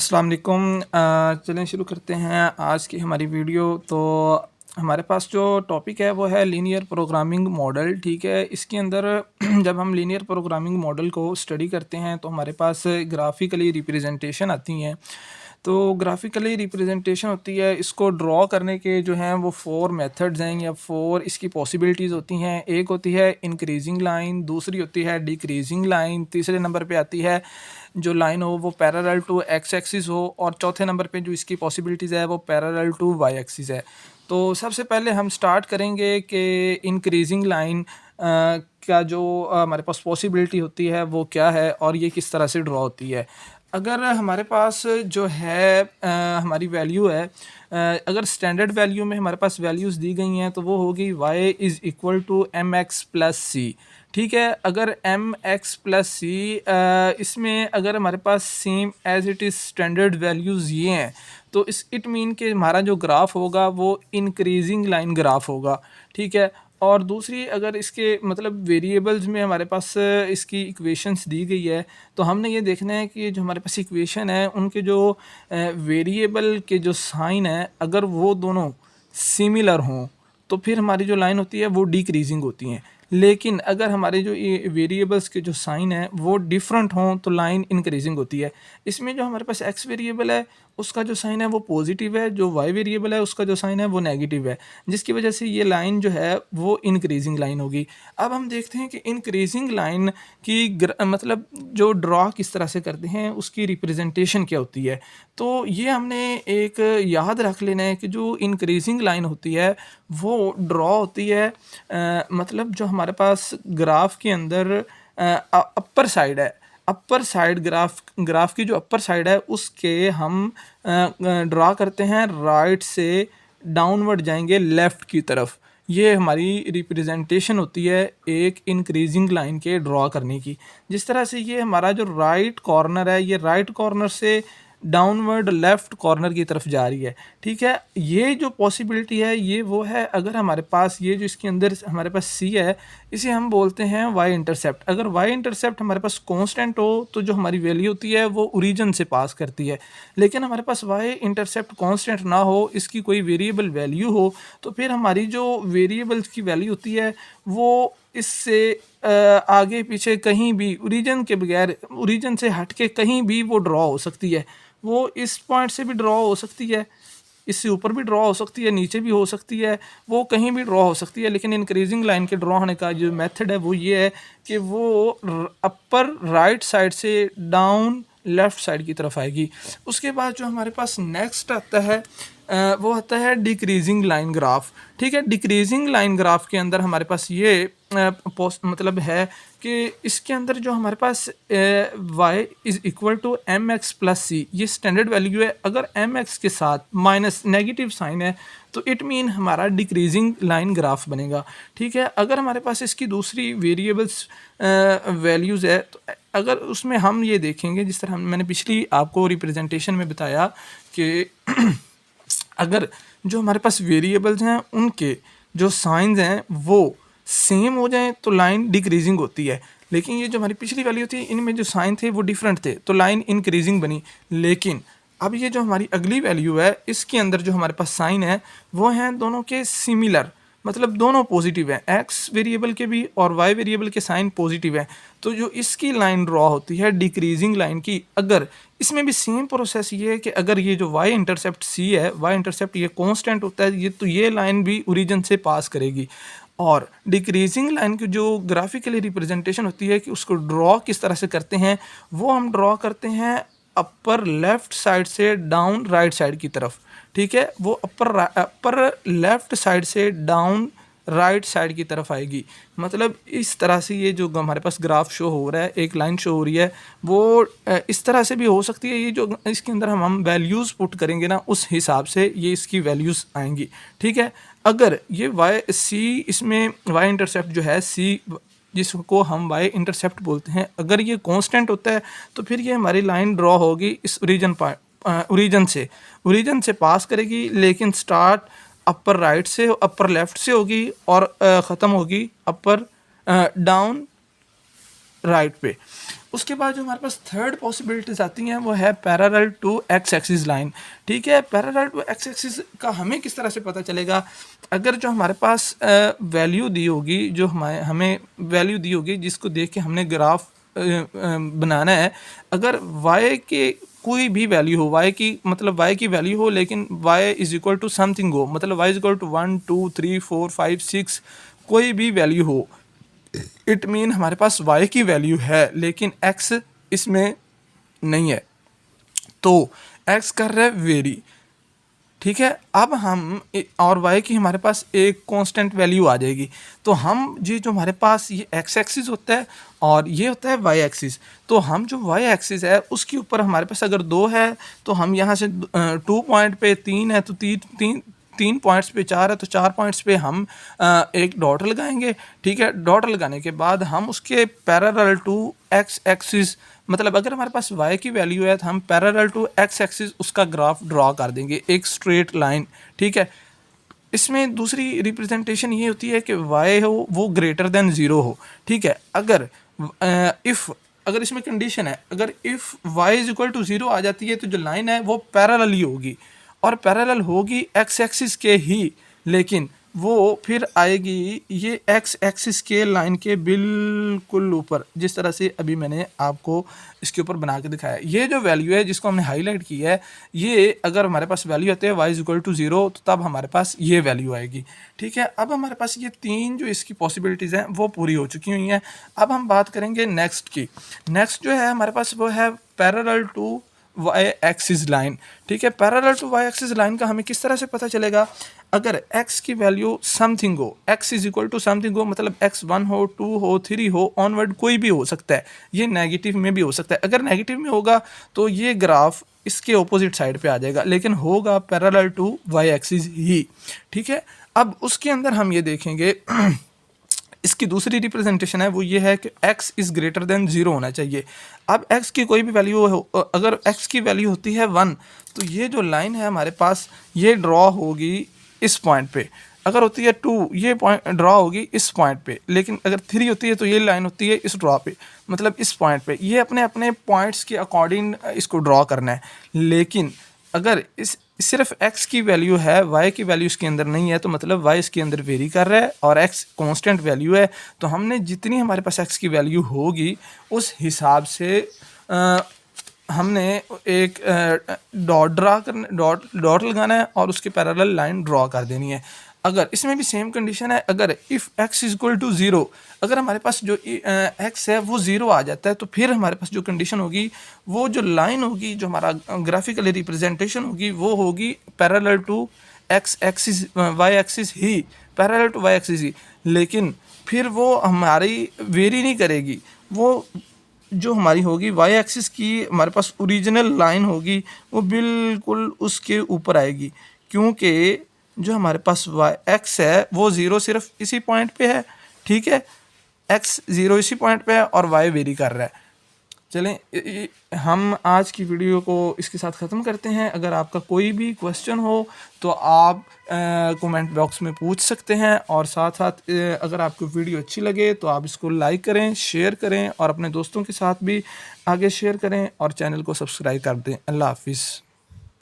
अस्सलाम वालेकुम। चलें शुरू करते हैं आज की हमारी वीडियो। तो हमारे पास जो टॉपिक है वो है लीनियर प्रोग्रामिंग मॉडल। ठीक है, इसके अंदर जब हम लीनियर प्रोग्रामिंग मॉडल को स्टडी करते हैं तो हमारे पास ग्राफिकली रिप्रेजेंटेशन आती हैं। तो ग्राफिकली रिप्रेजेंटेशन होती है, इसको ड्रॉ करने के जो हैं वो 4 मेथड्स हैं या 4 इसकी पॉसिबिलिटीज़ होती हैं। एक होती है इंक्रीजिंग लाइन, दूसरी होती है डिक्रीजिंग लाइन, तीसरे नंबर पे आती है जो लाइन हो वो पैरेलल टू एक्स एक्सिस हो, और चौथे नंबर पे जो इसकी पॉसिबिलिटीज़ है वो पैरेलल टू वाई एक्सिस है। तो सबसे पहले हम स्टार्ट करेंगे कि इंक्रीजिंग लाइन का जो हमारे पास पॉसिबिलिटी होती है वो क्या है और ये किस तरह से ड्रॉ होती है। अगर हमारे पास जो है हमारी वैल्यू है, अगर स्टैंडर्ड वैल्यू में हमारे पास वैल्यूज़ दी गई हैं तो वो होगी y is equal to m x plus c. ठीक है, अगर एम एक्स प्लस सी इसमें अगर हमारे पास same as it is standard values ये हैं तो इस इट मीन कि हमारा जो ग्राफ होगा वो इंक्रीजिंग लाइन ग्राफ होगा। ठीक है, और दूसरी अगर इसके मतलब वेरिएबल्स में हमारे पास इसकी इक्वेशंस दी गई है तो हमने ये देखना है कि जो हमारे पास इक्वेशन है उनके जो वेरिएबल के जो साइन है अगर वो दोनों सिमिलर हों तो फिर हमारी जो लाइन होती है वो डिक्रीजिंग होती हैं। लेकिन अगर हमारे जो ये वेरिएबल्स के जो साइन है वो डिफरेंट हों तो लाइन इंक्रीजिंग होती है। इसमें जो हमारे पास एक्स वेरिएबल है उसका जो साइन है वो पॉजिटिव है, जो वाई वेरिएबल है उसका जो साइन है वो नेगेटिव है, जिसकी वजह से ये लाइन जो है वो इंक्रीजिंग लाइन होगी। अब हम देखते हैं कि इंक्रीजिंग लाइन की मतलब जो ड्रॉ किस तरह से करते हैं उसकी रिप्रेजेंटेशन क्या होती है। तो ये हमने एक याद रख लेना है कि जो इंक्रीजिंग लाइन होती है वो ड्रॉ होती है मतलब जो हमारे पास ग्राफ के अंदर अपर साइड है, अपर साइड ग्राफ की जो अपर साइड है उसके हम ड्रा करते हैं राइट से डाउनवर्ड जाएंगे लेफ़्ट की तरफ। ये हमारी रिप्रेजेंटेशन होती है एक इंक्रीजिंग लाइन के ड्रॉ करने की। जिस तरह से ये हमारा जो राइट कॉर्नर है ये राइट कॉर्नर से डाउनवर्ड लेफ़्ट कॉर्नर की तरफ जा रही है। ठीक है, ये जो पॉसिबिलिटी है ये वो है अगर हमारे पास ये जो इसके अंदर हमारे पास सी है इसे हम बोलते हैं वाई इंटरसेप्ट। अगर वाई इंटरसेप्ट हमारे पास कांस्टेंट हो तो जो हमारी वैल्यू होती है वो ओरिजिन से पास करती है। लेकिन हमारे पास वाई इंटरसेप्ट कांस्टेंट ना हो, इसकी कोई वेरिएबल वैल्यू हो, तो फिर हमारी जो वेरिएबल्स की वैल्यू होती है वो इससे आगे पीछे कहीं भी ओरिजिन के बगैर, ओरिजिन से हट के कहीं भी वो ड्रॉ हो सकती है। वो इस पॉइंट से भी ड्रॉ हो सकती है, इससे ऊपर भी ड्रॉ हो सकती है, नीचे भी हो सकती है, वो कहीं भी ड्रॉ हो सकती है। लेकिन इंक्रीजिंग लाइन के ड्रॉ होने का जो मेथड है वो ये है कि वो अपर राइट साइड से डाउन लेफ़्ट साइड की तरफ आएगी। उसके बाद जो हमारे पास नेक्स्ट आता है वो आता है डिक्रीजिंग लाइन ग्राफ। ठीक है, डिक्रीजिंग लाइन ग्राफ के अंदर हमारे पास ये मतलब है कि इसके अंदर जो हमारे पास y is equal to m x plus c ये स्टैंडर्ड वैल्यू है। अगर एम एक्स के साथ माइनस नेगेटिव साइन है तो इट मीन हमारा डिक्रीजिंग लाइन ग्राफ बनेगा। ठीक है, अगर हमारे पास इसकी दूसरी वेरिएबल्स वैल्यूज़ है तो अगर उसमें हम ये देखेंगे जिस तरह मैंने पिछली आपको रिप्रेजेंटेशन में बताया कि अगर जो हमारे पास वेरिएबल्स हैं उनके जो साइंस हैं वो सेम हो जाएं तो लाइन डिक्रीजिंग होती है। लेकिन ये जो हमारी पिछली वैल्यू थी इनमें जो साइन थे वो डिफरेंट थे तो लाइन इंक्रीजिंग बनी। लेकिन अब ये जो हमारी अगली वैल्यू है इसके अंदर जो हमारे पास साइन है वो हैं दोनों के सिमिलर, मतलब दोनों पॉजिटिव हैं, एक्स वेरिएबल के भी और वाई वेरिएबल के साइन पॉजिटिव हैं। तो जो इसकी लाइन ड्रॉ होती है डिक्रीजिंग लाइन की, अगर इसमें भी सेम प्रोसेस ये है कि अगर ये जो वाई इंटरसेप्ट सी है, वाई इंटरसेप्ट ये कांस्टेंट होता है, ये तो ये लाइन भी ओरिजिन से पास करेगी। और डिक्रीजिंग लाइन की जो ग्राफिकली रिप्रेजेंटेशन होती है कि उसको ड्रॉ किस तरह से करते हैं वो हम ड्रॉ करते हैं अपर लेफ़्ट साइड से डाउन राइट साइड की तरफ। ठीक है, वो अपर लेफ़्ट साइड से डाउन राइट साइड की तरफ आएगी। मतलब इस तरह से ये जो हमारे पास ग्राफ शो हो रहा है, एक लाइन शो हो रही है, वो इस तरह से भी हो सकती है। ये जो इसके अंदर हम वैल्यूज़ पुट करेंगे ना उस हिसाब से ये इसकी वैल्यूज़ आएंगी। ठीक है, अगर ये वाई सी इसमें वाई इंटरसेप्ट जो है सी जिसको हम वाई इंटरसेप्ट बोलते हैं, अगर ये कांस्टेंट होता है तो फिर ये हमारी लाइन ड्रॉ होगी इस ओरिजिन से पास करेगी, लेकिन स्टार्ट अपर राइट से अपर लेफ़्ट से होगी और ख़त्म होगी अपर डाउन राइट पे। उसके बाद जो हमारे पास थर्ड पॉसिबिलिटीज आती हैं वो है parallel to x axis line. ठीक है, पैरेलल टू एक्स एक्सिस का हमें किस तरह से पता चलेगा? अगर जो हमारे पास वैल्यू दी होगी, जो हमें वैल्यू दी होगी जिसको देख के हमने ग्राफ बनाना है, अगर y के कोई भी वैल्यू हो, y की मतलब y की वैल्यू हो लेकिन y is equal to something हो, मतलब y इज इक्वल टू 1 2 3 4 5 6 कोई भी वैल्यू हो, इट मीन हमारे पास y की वैल्यू है लेकिन x इसमें नहीं है, तो x कर रहा है वेरी। ठीक है, अब हम और y की हमारे पास एक कांस्टेंट वैल्यू आ जाएगी, तो हम ये जो हमारे पास ये x एक्सिस होता है और ये होता है y एक्सिस, तो हम जो y एक्सिस है उसके ऊपर हमारे पास अगर 2 है तो हम यहाँ से 2 पॉइंट पे 3 है तो तीन पॉइंट्स पे 4 है तो 4 पॉइंट्स पे हम एक डॉट लगाएंगे। ठीक है, डॉट लगाने के बाद हम उसके पैरेलल टू एक्स एक्सिस, मतलब अगर हमारे पास y की वैल्यू है तो हम पैरेलल टू एक्स एक्सिस उसका ग्राफ ड्रॉ कर देंगे, एक स्ट्रेट लाइन। ठीक है, इसमें दूसरी रिप्रेजेंटेशन ये होती है कि y हो वो ग्रेटर देन 0 हो। ठीक है, अगर इसमें कंडीशन है, अगर if y is equal to 0 आ जाती है तो जो लाइन है वो पैरेलल ही होगी, और पैरेलल होगी एक्स एक्सिस के ही, लेकिन वो फिर आएगी ये एक्स एक्सिस के लाइन के बिल्कुल ऊपर, जिस तरह से अभी मैंने आपको इसके ऊपर बना के दिखाया। ये जो वैल्यू है जिसको हमने हाईलाइट किया है, ये अगर हमारे पास वैल्यू आती है y इज इक्वल टू 0 तो तब हमारे पास ये वैल्यू आएगी। ठीक है, अब हमारे पास ये तीन जो इसकी पॉसिबिलिटीज़ हैं वो पूरी हो चुकी हुई हैं। अब हम बात करेंगे नेक्स्ट की। नेक्स्ट जो है हमारे पास वो है parallel to y axis line. ठीक है, parallel to y axis line का हमें किस तरह से पता चलेगा? अगर x की वैल्यू समथिंग हो, x is equal to something हो, मतलब x 1 हो 2 हो 3 हो, ऑनवर्ड कोई भी हो सकता है, ये नेगेटिव में भी हो सकता है। अगर नेगेटिव में होगा तो ये ग्राफ इसके ऑपोजिट साइड पे आ जाएगा, लेकिन होगा पैरेलल टू y एक्सिस ही। ठीक है, अब उसके अंदर हम ये देखेंगे इसकी दूसरी रिप्रेजेंटेशन है वो ये है कि x इज़ ग्रेटर देन 0 होना चाहिए। अब x की कोई भी वैल्यू हो, अगर x की वैल्यू होती है 1 तो ये जो लाइन है हमारे पास ये ड्रॉ होगी इस पॉइंट पे, अगर होती है 2 ये पॉइंट ड्रॉ होगी इस पॉइंट पे, लेकिन अगर 3 होती है तो ये लाइन होती है इस ड्रॉ पे, मतलब इस पॉइंट पे। ये अपने अपने पॉइंट्स के अकॉर्डिंग इसको ड्रॉ करना है, लेकिन अगर इस सिर्फ x की वैल्यू है, y की वैल्यू इसके अंदर नहीं है, तो मतलब y इसके अंदर वेरी कर रहा है और x कांस्टेंट वैल्यू है, तो हमने जितनी हमारे पास x की वैल्यू होगी उस हिसाब से हमने एक डॉट लगाना है और उसके पैरेलल लाइन ड्रॉ कर देनी है। अगर इसमें भी सेम कंडीशन है, अगर if x is equal to 0, अगर हमारे पास जो x है वो 0 आ जाता है तो फिर हमारे पास जो कंडीशन होगी, वो जो लाइन होगी, जो हमारा ग्राफिकली रिप्रेजेंटेशन होगी, वो होगी parallel to x axis y axis ही, पैरेलल टू y एक्सिस ही, लेकिन फिर वो हमारी वेरी नहीं करेगी। वो जो हमारी होगी y एक्सिस की हमारे पास ओरिजिनल लाइन होगी वो बिल्कुल उसके ऊपर आएगी, क्योंकि जो हमारे पास x है वो 0 सिर्फ इसी पॉइंट पे है। ठीक है, x 0 इसी पॉइंट पे है और y वेरी कर रहा है। चलें, हम आज की वीडियो को इसके साथ ख़त्म करते हैं। अगर आपका कोई भी क्वेश्चन हो तो आप कमेंट बॉक्स में पूछ सकते हैं, और साथ साथ अगर आपको वीडियो अच्छी लगे तो आप इसको लाइक करें, शेयर करें और अपने दोस्तों के साथ भी आगे शेयर करें और चैनल को सब्सक्राइब कर दें। अल्लाह हाफिज़।